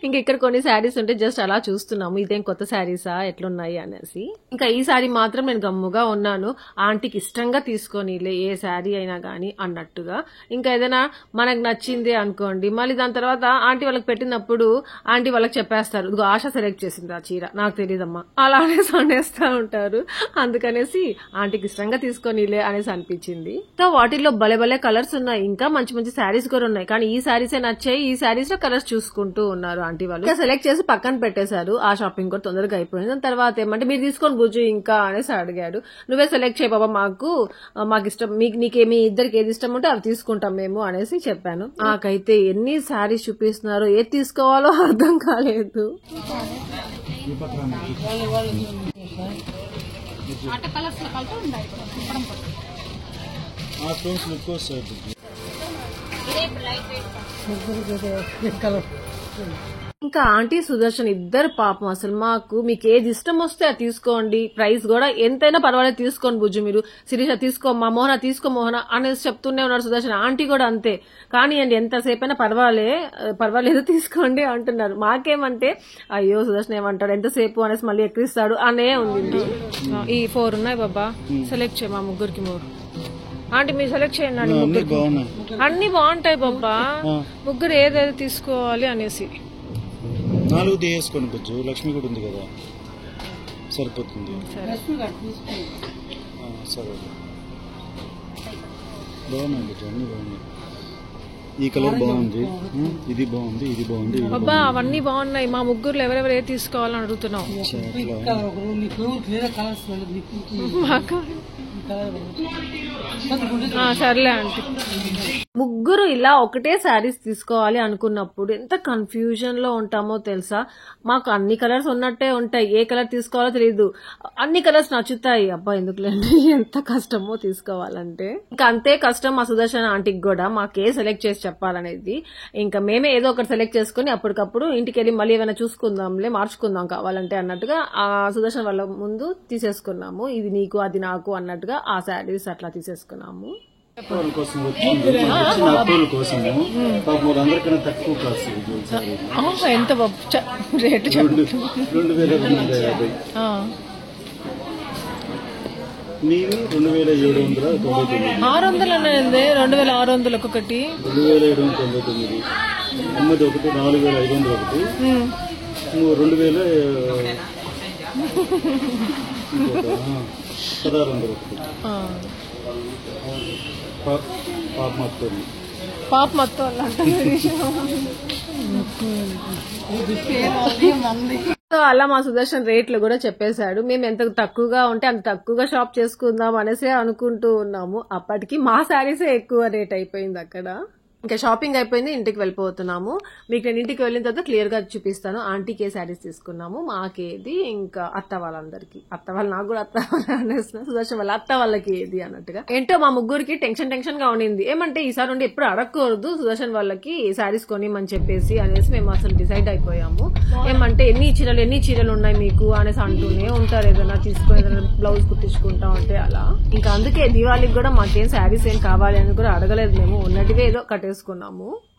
ఇంకా ఇక్కడ కొన్ని శారీస్ ఉంటే జస్ట్ అలా చూస్తున్నాము, ఇదేం కొత్త శారీసా ఎట్లున్నాయి అనేసి. ఇంకా ఈ శారీ మాత్రం నేను గమ్ముగా ఉన్నాను, ఆంటీకి ఇష్టంగా తీసుకొనిలే ఏ శారీ అయినా గానీ అన్నట్టుగా. ఇంకా ఏదైనా మనకు నచ్చింది అనుకోండి, మళ్ళీ దాని తర్వాత ఆంటీ వాళ్ళకి పెట్టినప్పుడు ఆంటీ వాళ్ళకి చెప్పేస్తారు, ఇదిగో ఆశ సెలెక్ట్ చేసింది ఆ చీర, నాకు తెలియదమ్మా అలానే సొండేస్తా ఉంటారు. అందుకనేసి ఆంటీకి ఇష్టంగా తీసుకొనిలే అనేసి అనిపించింది. ఇంకా వాటిల్లో భలే భలే కలర్స్ ఉన్నాయి, ఇంకా మంచి మంచి శారీస్ కూడా ఉన్నాయి. కానీ ఈ శారీసే నచ్చాయి, ఈ శారీస్ లో కలర్స్ చూసుకుంటూ ఉన్నారు ఆంటీ వాళ్ళు. ఇంకా సెలెక్ట్ చేసి పక్కన పెట్టేశారు, ఆ షాపింగ్ కూడా తొందరగా అయిపోయింది. దాని తర్వాత ఏమంటే మీరు తీసుకొని బుజ్జు ఇంకా అనేసి అడిగాడు. నువ్వే సెలెక్ట్ చేయ బాబా, మాకు ఇష్టం, మీ ఇద్దరికి ఏది ఇష్టం ఉంటే అవి తీసుకుంటాం మేము అనేసి చెప్పాను. నాకైతే ఎన్ని శారీస్ చూపిస్తున్నారో ఏది తీసుకోవాలో అర్థం కాలేదు. ఇంకా ఆంటీ సుదర్శన్ ఇద్దరు పాపం అసలు మీకు ఏది ఇష్టం వస్తే అది తీసుకోండి, ప్రైస్ కూడా ఎంతైనా పర్వాలేదు తీసుకోండి బుజ్జు, మీరు శిరీష తీసుకోమ్మా, మోహన తీసుకో మోహన అనేసి చెప్తూనే ఉన్నారు సుదర్శన్. ఆంటీ కూడా అంతే, కానీ అండి ఎంతసేపైనా పర్వాలేదు తీసుకోండి అంటున్నారు. మాకేమంటే అయ్యో సుదర్శన్ ఏమంటాడు ఎంతసేపు అనేసి మళ్ళీ ఎక్కిస్తాడు అనే ఉంది. ఈ 4 ఉన్నాయి బాబా, సెలెక్ట్ చేయ మా ముగ్గురికి 3. ఆంటీ మీరు సెలెక్ట్ చేయండి, అన్ని బాగుంటాయి బాబా, ముగ్గురు ఏదేది తీసుకోవాలి అనేసి. 4 తీసుకోండి బుజ్జు, లక్ష్మి కూడా ఉంది కదా సరిపోతుంది. సరే బాగున్నాయి బుజ్జు, అన్ని బాగున్నాయి. ఈ కలర్ బాగుంది, ఇది బాగుంది, ఇది బాగుంది. అబ్బా అవన్నీ బాగున్నాయి, మా ముగ్గురు ఎవరెవరు ఏది తీసుకోవాలని అడుగుతున్నాం. సర్లే ఆంటీ. ముగ్గురు ఇలా ఒకటే శారీస్ తీసుకోవాలి అనుకున్నప్పుడు ఎంత కన్ఫ్యూజన్ లో ఉంటామో తెలుసా. మాకు అన్ని కలర్స్ ఉన్నట్టే ఉంటాయి, ఏ కలర్ తీసుకోవాలో తెలియదు, అన్ని కలర్స్ నచ్చుతాయి. అబ్బా ఎందుకులేండి ఎంత కష్టమో తీసుకోవాలంటే. ఇంకా అంతే కష్టం మా సుదర్శన్ ఆంటీకి కూడా, మాకే సెలెక్ట్ చేసి చెప్పాలనేది. ఇంకా మేమే ఏదో ఒకటి సెలెక్ట్ చేసుకుని అప్పటికప్పుడు ఇంటికి వెళ్ళి మళ్ళీ ఏమైనా చూసుకుందాంలే, మార్చుకుందాం కావాలంటే అన్నట్టుగా ఆ సుదర్శన్ వాళ్ళ ముందు తీసేసుకున్నాము. ఇది నీకు అది నాకు అన్నట్టుగా ఆ శారీస్ అట్లా తీసేసుకున్నాము. ఎంత రేటు 2250. నీవి 2799. 600 అన్నది 2600 ఒక్కొక్కటి, 2799. అమ్మది ఒకటి 4500 ఒకటి, 2000 1600 ఒకటి. పాప మొత్తం అలా మా సుదర్శన్ రేట్లు కూడా చెప్పేశాడు. మేము ఎంత తక్కువగా ఉంటే అంత తక్కువగా షాప్ చేసుకుందాం అనేసి అనుకుంటూ ఉన్నాము. అప్పటికి మా శారీసే ఎక్కువ రేట్ అయిపోయింది అక్కడ. ఇంకా షాపింగ్ అయిపోయింది, ఇంటికి వెళ్ళిపోతున్నాము. మీకు నేను ఇంటికి వెళ్ళిన తర్వాత క్లియర్ గా చూపిస్తాను ఆంటీకి ఏ శారీస్ తీసుకున్నాము, మాకేది, ఇంకా అత్త వాళ్ళందరికి. అత్త వాళ్ళు నాకు కూడా అత్త వాళ్ళు అనేస్తున్నా, సుదర్శన్ వాళ్ళ అత్త వాళ్ళకి ఏది అన్నట్టుగా. ఏంటో మా ముగ్గురికి టెన్షన్ గా ఉండింది. ఏమంటే ఈసారి నుండి ఎప్పుడు అడగకూడదు సుదర్శన్ వాళ్ళకి శారీస్ కొనిమని చెప్పేసి అనేసి మేము అసలు డిసైడ్ అయిపోయాము. ఏమంటే ఎన్ని చీరలు ఉన్నాయి మీకు అనేసి అంటూనే ఉంటారు, ఏదైనా తీసుకుని ఏదైనా బ్లౌజ్ కుట్టించుకుంటా ఉంటే అలా. ఇంకా అందుకే దివాళీకి కూడా మాకేం శారీస్ ఏం కావాలి అని కూడా అడగలేదు, మేము ఉన్నటివే ఏదో కట్టేసుకున్నాము.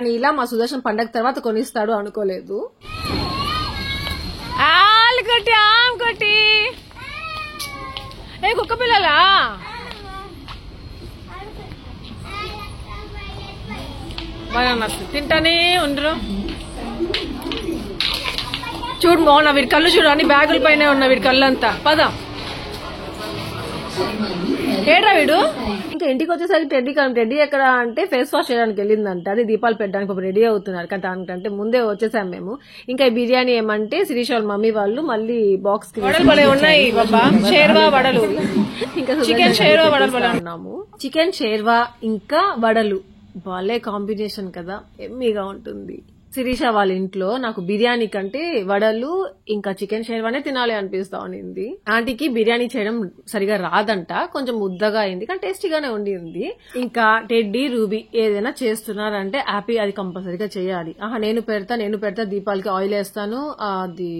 అని ఇలా మా సుదర్శన్ పండగ తర్వాత కొనిస్తాడు అనుకోలేదు. కుక్క పిల్లలా తింటానే ఉండరు. చూడు మోహన వీడి కళ్ళు చూడు, అన్ని బ్యాగుల పైన ఉన్న వీడి కళ్ళు అంతా. పద ఏడ్రా వీడు. ఇంకా ఇంటికి వచ్చేసరికి రెడీ ఎక్కడ అంటే ఫేస్ వాష్ చేయడానికి వెళ్ళిందంట, అది దీపాలు పెట్టడానికి రెడీ అవుతున్నారు కదా, దానికంటే ముందే వచ్చేసాం మేము. ఇంకా ఈ బిర్యానీ ఏమంటే శిరీష వాళ్ళ మమ్మీ వాళ్ళు మళ్ళీ బాక్స్ ఉన్నాయి షేర్వా వడలు, ఇంకా చికెన్ షేర్వా వడలు అన్నాము. చికెన్ షేర్వా ఇంకా వడలు భలే కాంబినేషన్ కదా, ఎమ్మీగా ఉంటుంది. శిరీష వాళ్ళ ఇంట్లో నాకు బిర్యానీ కంటే వడలు ఇంకా చికెన్ షేర్వానే తినాలి అనిపిస్తా ఉండింది. ఆంటీకి బిర్యానీ చేయడం సరిగా రాదంట, కొంచెం ముద్దగా అయింది కానీ టేస్టీగానే ఉండింది. ఇంకా టెడ్డీ రూబీ ఏదైనా చేస్తున్నారంటే హ్యాపీ అది కంపల్సరీగా చేయాలి. నేను పెడతా దీపాలకి ఆయిల్ వేస్తాను, అది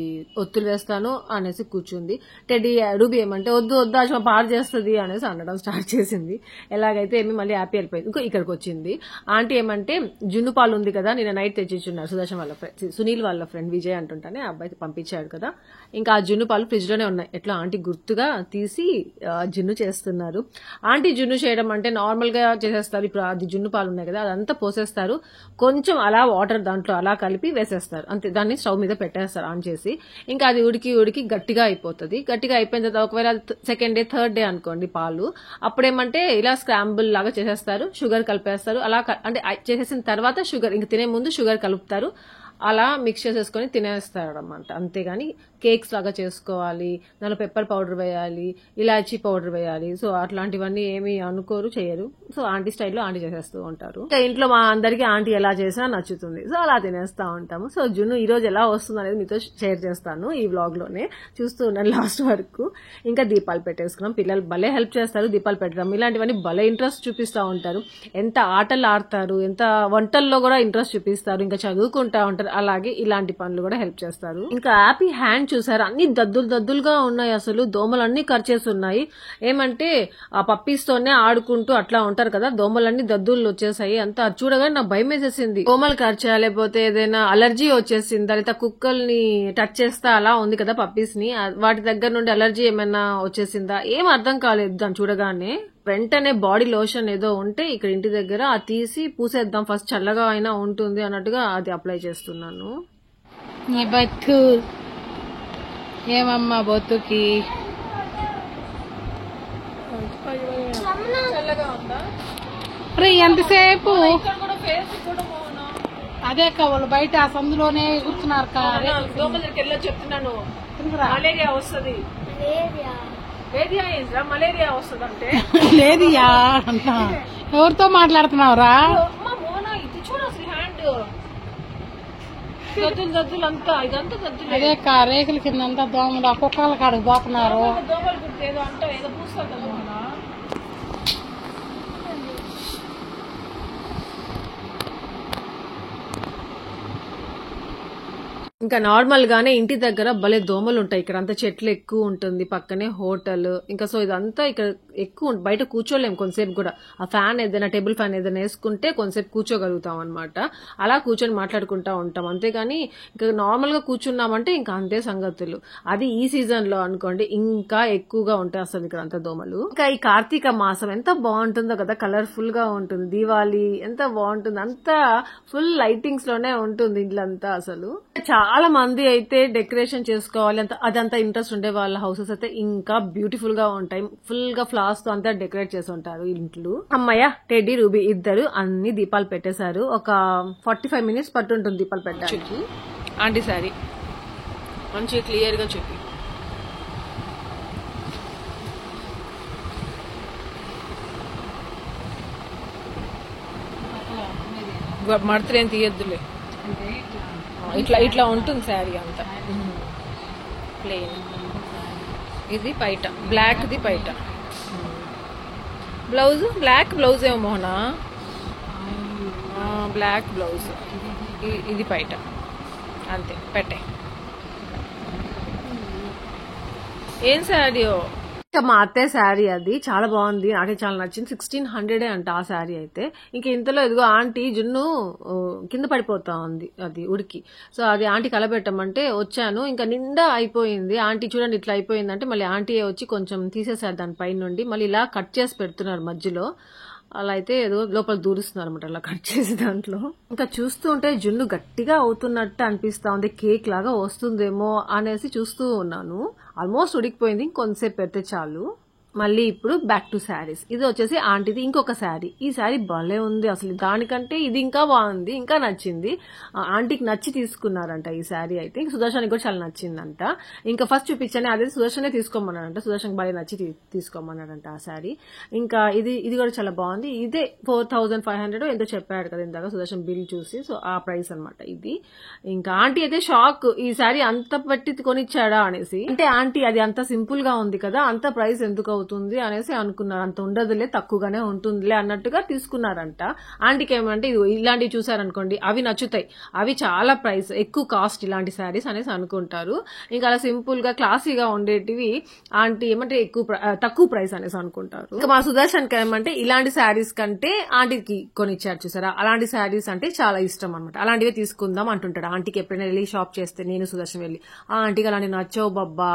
ఒత్తులు వేస్తాను అనేసి కూర్చుంది. టెడ్డీ రూబీ ఏమంటే వద్దు అది పాడు చేస్తుంది అనేసి అనడం స్టార్ట్ చేసింది. ఎలాగైతే ఏమి మళ్ళీ హ్యాపీ వెళ్ళిపోయింది. ఇంకో ఇక్కడికి వచ్చింది. ఆంటీ ఏమంటే జున్ను పాలు ఉంది కదా, నేను నైట్ తెచ్చిచ్చున్నారు సుదర్శన్ వాళ్ళ ఫ్రెండ్, సునీల్ వాళ్ళ ఫ్రెండ్ విజయ్ అంటుంటానే ఆ అబ్బాయి పంపించాడు కదా. ఇంకా ఆ జున్ను పాలు ఫ్రిడ్జ్ లోనే ఉన్నాయి. ఎట్లా ఆంటీ గుర్తుగా తీసి జున్ను చేస్తున్నారు. ఆంటీ జున్ను చేయడం అంటే నార్మల్ గా చేసేస్తారు. ఇప్పుడు అది జున్ను పాలు ఉన్నాయి కదా అదంతా పోసేస్తారు, కొంచెం అలా వాటర్ దాంట్లో అలా కలిపి వేసేస్తారు అంతే. దాన్ని స్టవ్ మీద పెట్టేస్తారు ఆన్ చేసి. ఇంకా అది ఉడికి గట్టిగా అయిపోతుంది. గట్టిగా అయిపోయిన తర్వాత ఒకవేళ సెకండ్ డే థర్డ్ డే అనుకోండి పాలు, అప్పుడేమంటే ఇలా స్క్రాంబుల్ లాగా చేసేస్తారు, షుగర్ కలిపేస్తారు. అలా అంటే చేసేసిన తర్వాత షుగర్ ఇంక తినే ముందు షుగర్ కలుపుతారు, అలా మిక్స్ చేసేసుకొని తినేస్తారు అన్నమాట. అంతేగాని కేక్స్ లాగా చేసుకోవాలి, దానిలో పెప్పర్ పౌడర్ వేయాలి, ఇలాచీ పౌడర్ వేయాలి, సో అట్లాంటివన్నీ ఏమి అనుకోరు, చేయరు. సో ఆంటీ స్టైల్లో ఆంటీ చేసేస్తూ ఉంటారు. ఇంకా ఇంట్లో మా అందరికి ఆంటీ ఎలా చేసినా నచ్చుతుంది, సో అలా తినేస్తా ఉంటాము. సో జున్ను ఈ రోజు ఎలా వస్తుంది అనేది మీతో షేర్ చేస్తాను ఈ వ్లాగ్ లోనే, చూస్తూ ఉన్నాను లాస్ట్ వరకు. ఇంకా దీపాలు పెట్టేసుకున్నాం. పిల్లలు భలే హెల్ప్ చేస్తారు దీపాలు పెట్టడం, ఇలాంటివన్నీ భలే ఇంట్రెస్ట్ చూపిస్తా ఉంటారు. ఎంత ఆటలు ఆడతారు, ఎంత వంటల్లో కూడా ఇంట్రెస్ట్ చూపిస్తారు, ఇంకా చదువుకుంటా ఉంటారు. అలాగే ఇలాంటి పనులు కూడా హెల్ప్ చేస్తారు. ఇంకా హ్యాపీ హ్యాండ్ చూసారు, అన్ని దద్దులుగా ఉన్నాయి. అసలు దోమలన్నీ కరిచేసి ఉన్నాయి. ఏమంటే ఆ పప్పీస్ తోనే ఆడుకుంటూ అట్లా ఉంటారు కదా, దోమలన్నీ దద్దులు వచ్చేసాయి. అంతా చూడగానే నాకు భయం వేసేసింది. దోమలు కరిచా లేకపోతే ఏదైనా అలర్జీ వచ్చేసిందా, లేదా కుక్కల్ని టచ్ చేస్తా అలా ఉంది కదా పప్పీస్ ని, వాటి దగ్గర నుండి అలర్జీ ఏమైనా వచ్చేసిందా ఏం అర్థం కాలేదు దాన్ని చూడగానే. వెంటనే బాడీ లోషన్ ఏదో ఉంటే ఇక్కడ ఇంటి దగ్గర అది తీసి పూసేద్దాం, ఫస్ట్ చల్లగా అయినా ఉంటుంది అన్నట్టుగా అది అప్లై చేస్తున్నాను. బతుకు ఏమమ్మా బతుకి ఎంతసేపు అదే వాళ్ళు బయట ఆ సందులోనే కూర్చున్నారు. చెప్తున్నాను మలేరియా వస్తుంది, మలేరియా వస్తుంది అంటే లేదియా అంట. ఎవరితో మాట్లాడుతున్నావురా? ఇది చూడు అసలు హ్యాండ్ దద్దులు అంతా, ఇదంతా దద్దులు. అదే రేకుల కింద అంతా దోమలు ఆ కుక్కల కాడికి పోతున్నారు. దోమలు గుర్తు ఏదో అంటే ఏదో పూస్తారు కదా. ఇంకా నార్మల్ గానే ఇంటి దగ్గర భలే దోమలు ఉంటాయి. ఇక్కడ అంతా చెట్లు ఎక్కువ ఉంటుంది, పక్కనే హోటల్. ఇంకా సో ఇదంతా ఇక్కడ ఎక్కువ బయట కూర్చోలేము కొంతసేపు కూడా. ఆ ఫ్యాన్ ఏదైనా టేబుల్ ఫ్యాన్ ఏదైనా వేసుకుంటే కొంతసేపు కూర్చోగలుగుతాం అనమాట. అలా కూర్చొని మాట్లాడుకుంటా ఉంటాం. అంతేగాని ఇంకా నార్మల్ గా కూర్చున్నామంటే ఇంకా అంతే సంగతులు. అది ఈ సీజన్ లో అనుకోండి ఇంకా ఎక్కువగా ఉంటాయి అసలు ఇక్కడ అంతా దోమలు. ఇంకా ఈ కార్తీక మాసం ఎంత బాగుంటుందో కదా, కలర్ఫుల్ గా ఉంటుంది. దీవాలి ఎంత బాగుంటుంది, అంతా ఫుల్ లైటింగ్స్ లోనే ఉంటుంది ఇల్లంతా. అసలు చాలా మంది అయితే డెకరేషన్ చేసుకోవాలి అదంతా ఇంట్రెస్ట్ ఉండే వాళ్ళ హౌసెస్ అయితే ఇంకా బ్యూటిఫుల్ గా ఉంటాయి. ఫుల్ గా ఫ్లవర్స్ తో అంతా డెకరేట్ చేసి ఉంటారు ఇంట్లో. అమ్మయ్య టెడ్డీ రూబీ ఇద్దరు అన్ని దీపాలు పెట్టేశారు. ఒక 45 minutes పట్టుంటుంది దీపాలు పెట్టడానికి. ఆంటీ సారీ మంచిగా క్లియర్ గా చెప్పి మడతలేం తీయద్దులే, ఇట్లా ఉంటుంది శారీ అంతా ప్లెయిన్. ఇది పైట బ్లాక్ ది పైట, బ్లౌజ్ బ్లాక్ బ్లౌజ్ ఏమో మోహనా, బ్లాక్ బ్లౌజ్, ఇది పైట అంతే పెట్టే. ఏం శారీయో మా అత్తయ్య శారీ, అది చాలా బాగుంది, నాకే చాలా నచ్చింది. 1600 అంట ఆ శారీ అయితే. ఇంక ఇంతలో ఇదిగో ఆంటీ జున్ను కింద పడిపోతా ఉంది అది ఉడికి. సో అది ఆంటీ కలబెట్టమంటే వచ్చాను, ఇంకా నిండా అయిపోయింది. ఆంటీ చూడండి ఇట్లా అయిపోయిందంటే మళ్ళీ ఆంటీ వచ్చి కొంచెం తీసేసారు దానిపై నుండి, మళ్ళీ ఇలా కట్ చేసి పెడుతున్నారు మధ్యలో. అలా అయితే ఏదో లోపల దూరుస్తున్నారు అనమాట అలా కట్ చేసి దాంట్లో. ఇంకా చూస్తూ ఉంటే జున్ను గట్టిగా అవుతున్నట్టు అనిపిస్తా ఉంది, కేక్ లాగా వస్తుందేమో అనేసి చూస్తూ ఉన్నాను. ఆల్మోస్ట్ ఉడికిపోయింది, ఇంకొంతసేపు పెడితే చాలు. మళ్ళీ ఇప్పుడు బ్యాక్ టు శారీస్. ఇది వచ్చేసి ఆంటీది ఇంకొక శారీ. ఈ శారీ భలే ఉంది అసలు, దానికంటే ఇది ఇంకా బాగుంది, ఇంకా నచ్చింది. ఆంటీకి నచ్చి తీసుకున్నారంట ఈ శారీ అయితే. ఇంకా సుదర్శన్కి కూడా చాలా నచ్చిందంట. ఇంకా ఫస్ట్ చూపించాను అదే సుదర్శనే తీసుకోమన్నాడంట. సుదర్శన్కి భలే నచ్చి తీసుకోమన్నాడంట ఆ శారీ. ఇంకా ఇది కూడా చాలా బాగుంది. ఇదే 4500 ఎంతో చెప్పాడు కదా ఇందాక సుదర్శన్ బిల్ చూసి. సో ఆ ప్రైస్ అనమాట ఇది. ఇంకా ఆంటీ అయితే షాక్, ఈ శారీ అంత పెట్టి కొనిచ్చాడా అనేసి. అంటే ఆంటీ అది అంత సింపుల్ గా ఉంది కదా, అంత ప్రైస్ ఎందుకు అవుతుంది అనేసి అనుకున్నారు. అంత ఉండదులే, తక్కువగానే ఉంటుందిలే అన్నట్టుగా తీసుకున్నారంట. ఆంటీకి ఏమంటే ఇలాంటివి చూసారనుకోండి అవి నచ్చుతాయి, అవి చాలా ప్రైస్ ఎక్కువ కాస్ట్ ఇలాంటి శారీస్ అనేసి అనుకుంటారు. ఇంకా అలా సింపుల్ గా క్లాసీగా ఉండేటివి ఆంటీ ఏమంటే తక్కువ ప్రైస్ అనేసి అనుకుంటారు. ఇంకా మా సుదర్శన్ కి ఏమంటే ఇలాంటి శారీస్ కంటే ఆంటీకి కొనిచ్చారు చూసారా, అలాంటి శారీస్ అంటే చాలా ఇష్టం అనమాట. అలాంటివే తీసుకుందాం అంటుంటాడు. ఆంటీకి ఎప్పుడైనా వెళ్ళి షాప్ చేస్తే నేను సుదర్శన్ వెళ్ళి ఆంటీకి అలాంటివి నచ్చవు బబ్బా,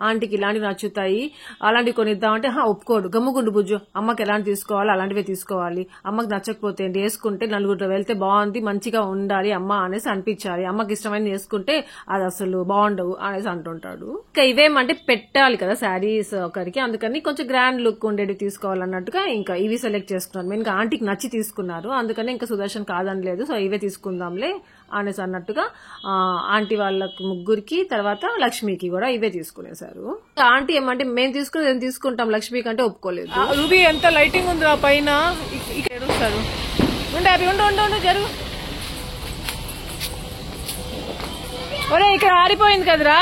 ఆంటీకి ఇలాంటివి నచ్చుతాయి, అలాంటివి కొనిద్దామంటే ఒప్పుకోడు. గమ్ముగుండు బుజ్జు, అమ్మకి ఎలాంటి తీసుకోవాలి అలాంటివే తీసుకోవాలి, అమ్మకి నచ్చకపోతే ఏంటి వేసుకుంటే నలుగురితో వెళ్తే బాగుంది, మంచిగా ఉండాలి అమ్మ అనేసి అనిపించాలి, అమ్మకి ఇష్టమైన వేసుకుంటే అది అసలు బాగుండవు అనేసి అంటుంటాడు. ఇంకా ఇవేమంటే పెట్టాలి కదా శారీస్ ఒకరికి, అందుకని కొంచెం గ్రాండ్ లుక్ ఉండేవి తీసుకోవాలన్నట్టుగా ఇంకా ఇవి సెలెక్ట్ చేసుకున్నారు. మెయిన్ గా ఆంటీకి నచ్చి తీసుకున్నారు, అందుకని ఇంకా సుదర్శన్ కాదనలేదు. సో ఇవే తీసుకుందాంలే అనేసి అన్నట్టుగా ఆంటీ వాళ్ళకి ముగ్గురికి తర్వాత లక్ష్మికి కూడా ఇవే తీసుకునేసారు. ఆంటీ ఏమంటే మేము తీసుకుంటాం లక్ష్మి కంటే ఒప్పుకోలేదు. రూబీ ఎంత లైటింగ్ ఉంది ఆ పైన, ఎడుస్తారు ఉండే అవి ఉండు జరుగు. ఒరే ఇక్కడ ఆరిపోయింది కదరా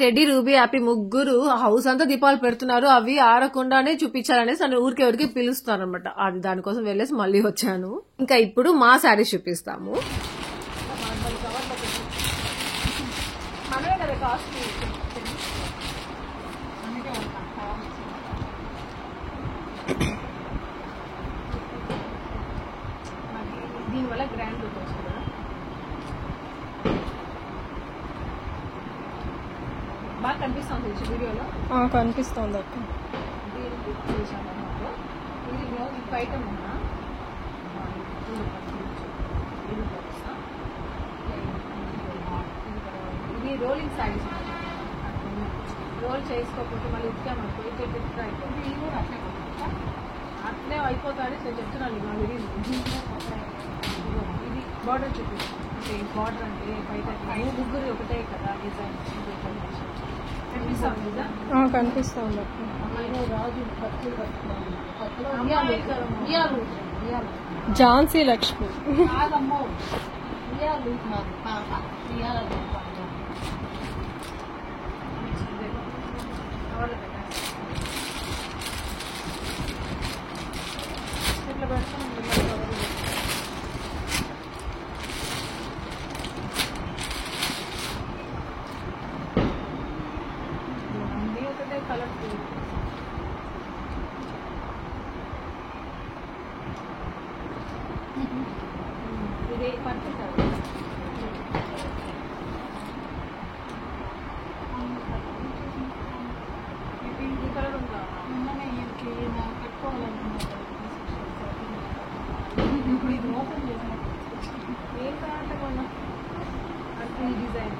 టెడ్డీ రూబీ హ్యాపీ ముగ్గురు హౌస్ అంతా దీపాలు పెడుతున్నారు, అవి ఆరకుండానే చూపించాలనేసి నన్ను ఊరికి పిలుస్తున్నారు అనమాట. అది దానికోసం వెళ్ళేసి మళ్ళీ వచ్చాను. ఇంకా ఇప్పుడు మా శారీ చూపిస్తాము. దీనివల్ల గ్రాండ్ లుక్ వస్తుంది. బాగా కనిపిస్తుంది వీడియోలో, కనిపిస్తుంది అక్క. ఇది బ్లౌజ్ బయట ఉన్నా ఇది రోలింగ్ శారీస్ రోల్ చేసుకోకపోతే మళ్ళీ ఉతికామనుకో అయిపోతుంది. ఇది కూడా అట్లే అయిపోతాడు. నేను చెప్తున్నాను ఇది బార్డర్ చూపిస్తాను. అంటే బార్డర్ అంటే బయట ముగ్గురు ఒకటే కదా డిజైన్ కనిపిస్తుంది. ఝాన్సీ లక్ష్మి ఇదే పట్టు ఈ కలర్ ఉందా ఇప్పుడు ఇది ఓపెన్ చేసిన ఏం కావాలంటే కొన్నా అంటే ఈ డిజైన్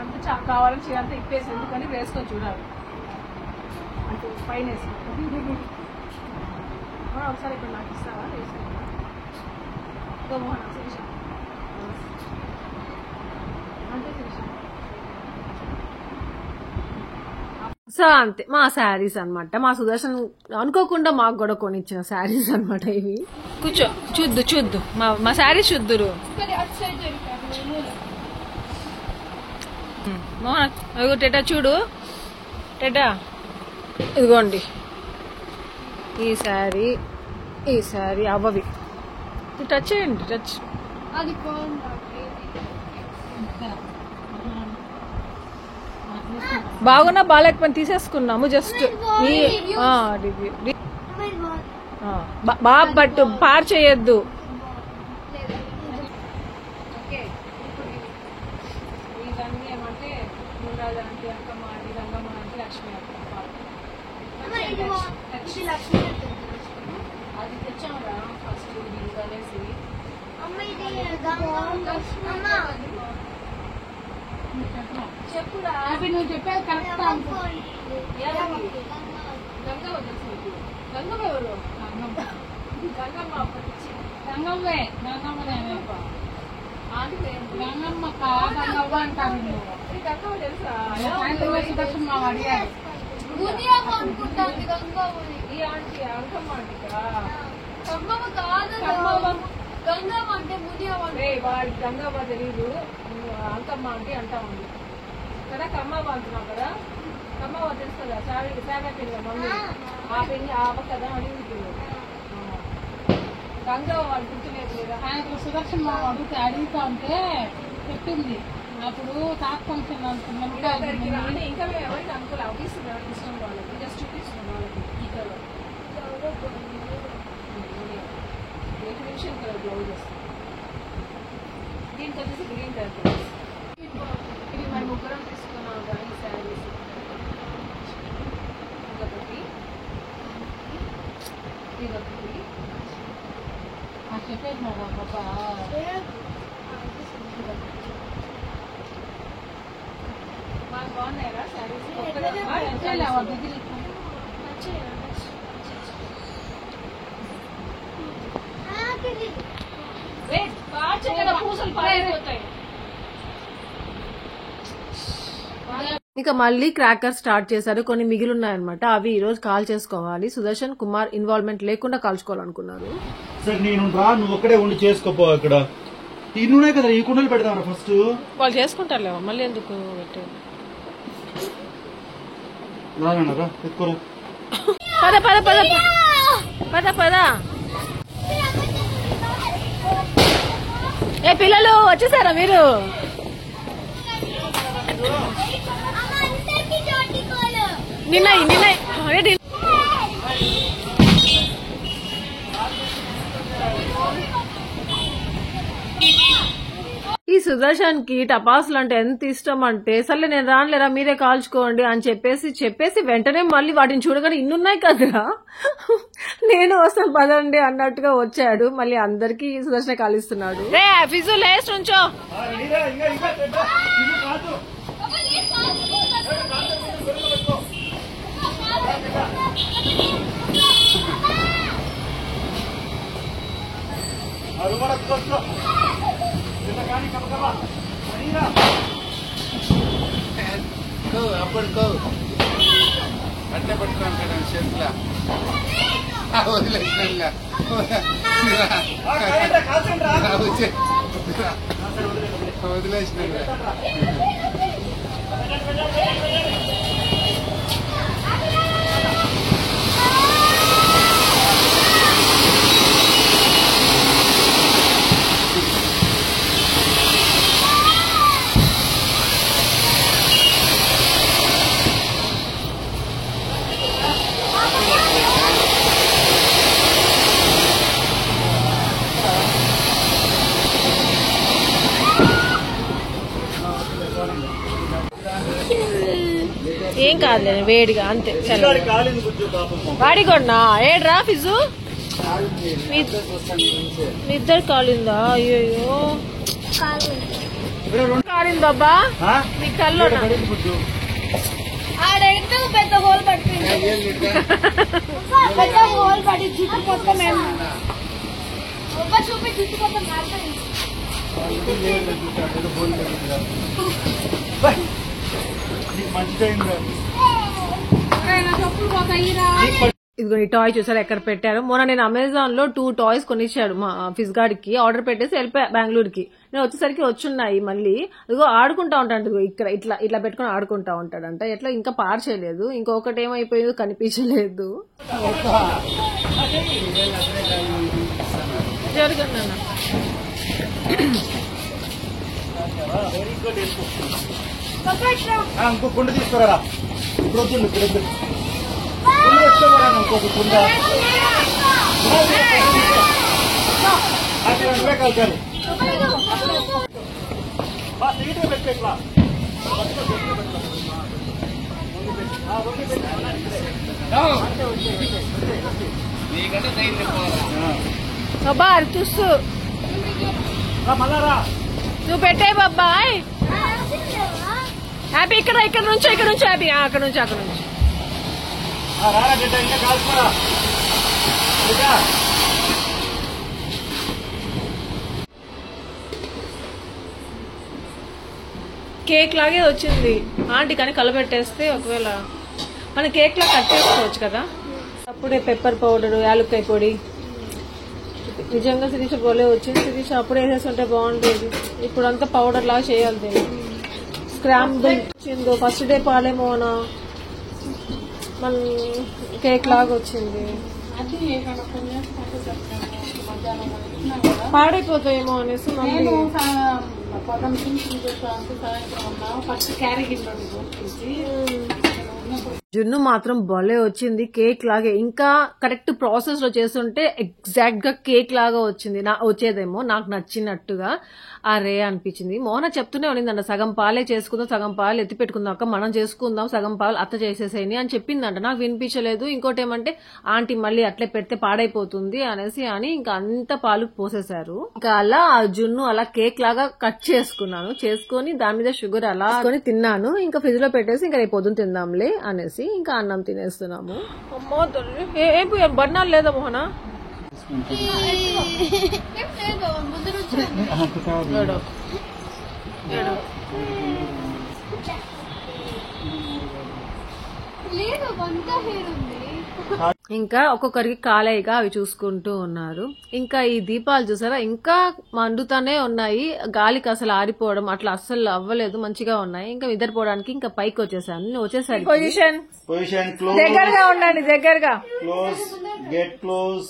అంత కావాలని చీరంతా ఇప్పేసి ఎందుకని వేసుకొని చూడాలి అంటే పైన వేసుకుంటాం. ఒకసారి ఇప్పుడు నాకు ఇస్తావా వేసుకుంటా మోహన్ శిరీష అంటే శిరీష. సో అంతే మా శారీస్ అనమాట. మా సుదర్శన్ అనుకోకుండా మాకు కూడా కొనిచ్చిన శారీస్ అనమాట ఇవి. కూర్చో చూద్దు మా శారీస్ చూద్దురు. మోహన్ అదిగో టెటా చూడు, టెటా ఇదిగోండి ఈ శారీ అవ్వవి టచ్ చేయండి. టచ్ బాగున్నా బాగాలేకపోయినా తీసేసుకున్నాము జస్ట్ బాబు బట్టు పార్ చేయొద్దు. శ్రీ లక్ష్మీ అది తెచ్చామరా ఫస్ట్ ఇది అనేసి. అమ్మ ఇది అమ్మ చెప్పురా. అవి నువ్వు చెప్పేది కరెక్ట్ గంగమ్మ తెలుసు నీకు? గంగమ్మ ఎవరు? గంగమ్మ అప్పటిచ్చి గంగవ్వే గంగమ్మనే ఆంటీ గంగమ్మ గంగవ్వ అంటారు గంగమ్మ తెలుసా? సుదర్శన్ మా అడిగారు మునియమ్మ అనుకుంటాను గంగమ్మని. ఈ ఆంటీ అంకమ్మ ఆంటీకా? గంగమ్మ కాదు గంగమ్మ అంటే మునియమ్మ వాడి గంగమ్మ తెలీదు, అంకమ్మ ఆంటీ అంటా ఉంది కదా. కమ్మమ్మ అంటున్నావు కదా. కమ్మమ్మ తెలుసు కదా, శాఖ పిల్ల మమ్మీ. ఆ పిల్లి ఆ అమ్మ కదా అడుగుతుంది. గంగమ్మ వాళ్ళు గుర్తులేదు లేదా? ఆయనకు సుదర్శన్ మా అడుగుతా ఉంటే చెప్పింది అప్పుడు తాత ఫంక్షన్ ఇంకా అక్కడికి రాని ఇంకా మేము ఎవరికి అనుకోలే. అవ్విస్తుంది ఎవరికి ఇష్టం వాళ్ళకి, జస్ట్ చూపిస్తున్నాం వాళ్ళకి. ఈ కలర్ డెకరేషన్ కలర్ బ్లౌజ్ వస్తుంది. దీనికి వచ్చేసి గ్రీన్ కలర్. ఇది మన ముగ్గురం తీసుకున్నాం కానీ శారీస్. ఇదొకటి, ఇదొకటి. చెప్పేసినాడు పాప మాకు బాగున్నాయరా శారీస్? పూసలు పారిపోతాయి. ఇక మళ్ళీ క్రాకర్ స్టార్ట్ చేశారు. కొన్ని మిగిలి ఉన్నాయన్నమాట. అవి ఈ రోజు కాల్ చేసుకోవాలి. సుదర్శన్ కుమార్ ఇన్వాల్వ్మెంట్ లేకుండా కాల్చుకోవాలనుకున్నారు. సరే నేను రా, నువ్వు ఒక్కడే ఉండి చేసుకోపో. అక్కడ ఈ నూనె కదా, ఈ కుండలు పెడతామరా ఫస్ట్. వాళ్ళు చేసుకుంటారులేవా, మళ్ళీ ఎందుకు పెట్టారు? రానరా ఎత్తుకోరా. పద పద పద పద పద. ఏ పిల్లలు వచ్చేసారా మీరు? నిన్న ఈ సుదర్శన్ కి టపాసులు అంటే ఎంత ఇష్టం అంటే, సర్లే నేను రానులేరా మీరే కాల్చుకోండి అని చెప్పేసి వెంటనే మళ్ళీ వాటిని చూడగానే ఇన్నున్నాయి కదరా, నేను వస్తాను పదండి అన్నట్టుగా వచ్చాడు. మళ్ళీ అందరికి సుదర్శన కాలిస్తున్నాడు. ఫిజు లేస్ట్ ఉంచో. అప్పటికో అట్టే పట్టుకోను కదా చేతుల వదిలేసినా వదిలేసినా. ఏం కాదులే, వేడిగా అంతే. వాడికొన్నా ఏడ్రా ఫిజు? మీ ఇద్దరు కాలిందా? అయ్యో కాలిందబ్బా నీ కల్లో. ఆడెందుకు పెద్ద హోల్ పట్టింది, పెద్ద హోల్ పట్టి జుట్టు మొత్తం చూపి జుట్టు మొత్తం ఇదిగో ఈ టాయ్ చూసారు ఎక్కడ పెట్టారు. మొన్న నేను అమెజాన్ లో 2 టాయ్స్ కొనిచ్చాడు మా ఫిజ్ గార్డ్కి. ఆర్డర్ పెట్టేసి వెళ్ళిపోయా బెంగళూరుకి. నేను వచ్చేసరికి వచ్చున్నాయి మళ్ళీ. ఇదిగో ఆడుకుంటా ఉంటాడు, ఇక్కడ ఇట్లా ఇట్లా పెట్టుకుని ఆడుకుంటా ఉంటాడంట. ఎట్లా ఇంకా పార్ చేయలేదు. ఇంకొకటి ఏమైపోయిందో కనిపించలేదు. జరగండి అన్న. ఇంకో కుండ తీసుకురా. ఇప్పుడు వద్దు, ఇప్పుడు వద్దు. ఇంకొక కుండ కాదు సీటు పెట్టేట్లా నీకంటే ధైర్యం పోరా. బాబా చూస్తూ నువ్వు పెట్టే బాబాయ్. హ్యాపీ ఇక్కడ నుంచి హ్యాపీ అక్కడ నుంచి కేక్ లాగే వచ్చింది ఆంటీ, కానీ కలబెట్టేస్తే ఒకవేళ మన కేక్ లా కట్ చేసుకోవచ్చు కదా. అప్పుడే పెప్పర్ పౌడర్, యాలక్కాయ పొడి, నిజంగా శిరీష పోలే వచ్చింది. శిరీష అప్పుడే వేసేస్తుంటే బాగుండేది. ఇప్పుడు అంతా పౌడర్ లాగా చేయాలి దీన్ని. స్క్రాంబుల్ వచ్చిందో ఫస్ట్ డే పాలేమోనా మన కేక్ లాగా వచ్చింది. అది కొంచెం మధ్యాహ్నం పాడైపోతాయేమో అనేసి మళ్ళీ పొద్దున సాయంత్రం ఉన్నాం ఫస్ట్ క్యారీ గిన్నె జున్ను మాత్రం భలే వచ్చింది, కేక్ లాగే. ఇంకా కరెక్ట్ ప్రాసెస్ లో చేస్తుంటే ఎగ్జాక్ట్ గా కేక్ లాగా వచ్చింది. వచ్చేదేమో నాకు నచ్చినట్టుగా. అరే అనిపించింది. మోహన చెప్తూనే ఉన్నిందంట, సగం పాలే చేసుకుందాం, సగం పాలు ఎత్తి పెట్టుకుందాం అక్క, మనం చేసుకుందాం, సగం పాలు అత్త చేసేసేయని అని చెప్పిందంట. నాకు వినిపించలేదు. ఇంకోటి ఏమంటే ఆంటీ మళ్ళీ అట్లే పెడితే పాడైపోతుంది అనేసి అని ఇంకా అంత పాలు పోసేశారు. ఇంకా అలా ఆ జున్ను అలా కేక్ లాగా కట్ చేసుకొని దాని మీద షుగర్ అలా తిన్నాను. ఇంకా ఫ్రిడ్జ్ లో పెట్టేసి ఇంకా రేపు పొద్దున తిందాంలే అనేసి ఇంకా అన్నం తినేస్తున్నాము. అమ్మో ఏం బర్నాలు లేదా మోహన? ఇంకా ఒక్కొక్కరికి కాలేయగా అవి చూసుకుంటూ ఉన్నారు. ఇంకా ఈ దీపాలు చూసారా ఇంకా మండుతానే ఉన్నాయి. గాలికి అసలు ఆరిపోవడం అట్లా అస్సలు అవ్వలేదు, మంచిగా ఉన్నాయి. ఇంకా నిద్రపోవడానికి ఇంకా పైకి వచ్చేసాను. వచ్చేసరికి పొజిషన్ క్లోజ్, దగ్గరగా ఉండండి, దగ్గరగా క్లోజ్, గెట్ క్లోజ్.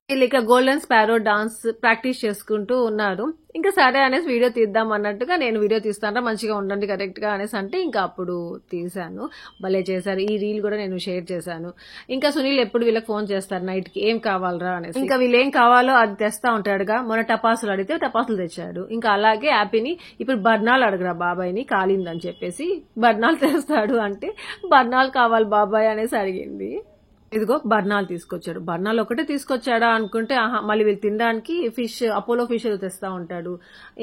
వీళ్ళు ఇక గోల్డెన్ స్పారో డాన్స్ ప్రాక్టీస్ చేసుకుంటూ ఉన్నారు. ఇంకా సరే అనేసి వీడియో తీద్దాం అన్నట్టుగా నేను వీడియో తీస్తాను, మంచిగా ఉండండి కరెక్ట్ గా అనేసి అంటే ఇంకా అప్పుడు తీసాను. భలే చేశారు. ఈ రీల్ కూడా నేను షేర్ చేశాను. ఇంకా సునీల్ ఎప్పుడు వీళ్ళకి ఫోన్ చేస్తారు నైట్ కి ఏం కావాలరా అనేసి. ఇంకా వీళ్ళు ఏం కావాలో అది తెస్తా ఉంటాడుగా. మొన్న టపాసులు అడిగితే టపాసులు తెచ్చాడు. ఇంకా అలాగే హ్యాపీని ఇప్పుడు బర్నాలు అడగరా బాబాయ్ని కాలిందని చెప్పేసి బర్నాలు తెస్తాడు అంటే బర్నాలు కావాలి బాబాయ్ అనేసి అడిగింది. ఇదిగో బర్నాలు తీసుకొచ్చాడు. బర్నాలు ఒకటే తీసుకొచ్చాడా అనుకుంటే మళ్ళీ వీళ్ళు తినడానికి ఫిష్, అపోలో ఫిష్ ఏదో తెస్తా ఉంటాడు,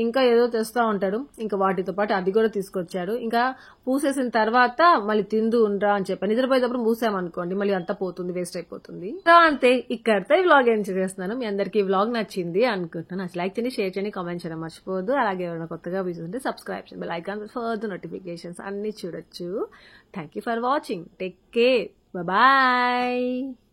ఇంకా ఏదో తెస్తా ఉంటాడు. ఇంకా వాటితో పాటు అది కూడా తీసుకొచ్చాడు. ఇంకా పూసేసిన తర్వాత మళ్ళీ తిందు ఉండరా అని చెప్పాను. నిద్రపోయేటప్పుడు మూసామనుకోండి మళ్ళీ అంతా పోతుంది, వేస్ట్ అయిపోతుంది. అంతే, ఇక్కడితో ఈ వ్లాగ్ ఎంజాయ్ చేస్తున్నాను. మీ అందరికీ ఈ వ్లాగ్ నచ్చింది అనుకుంటున్నాను. నచ్చి లైక్ చేయండి, షేర్ చేయండి, కామెంట్ చేయడం మర్చిపోవద్దు. అలాగే ఎవరైనా కొత్తగా వీడియోస్ ఉంటే సబ్స్క్రైబ్ చేయండి, బెల్ ఐకాన్ ఫర్ నోటిఫికేషన్స్ అన్ని చూడొచ్చు. Thank you for watching. Take care. Bye-bye.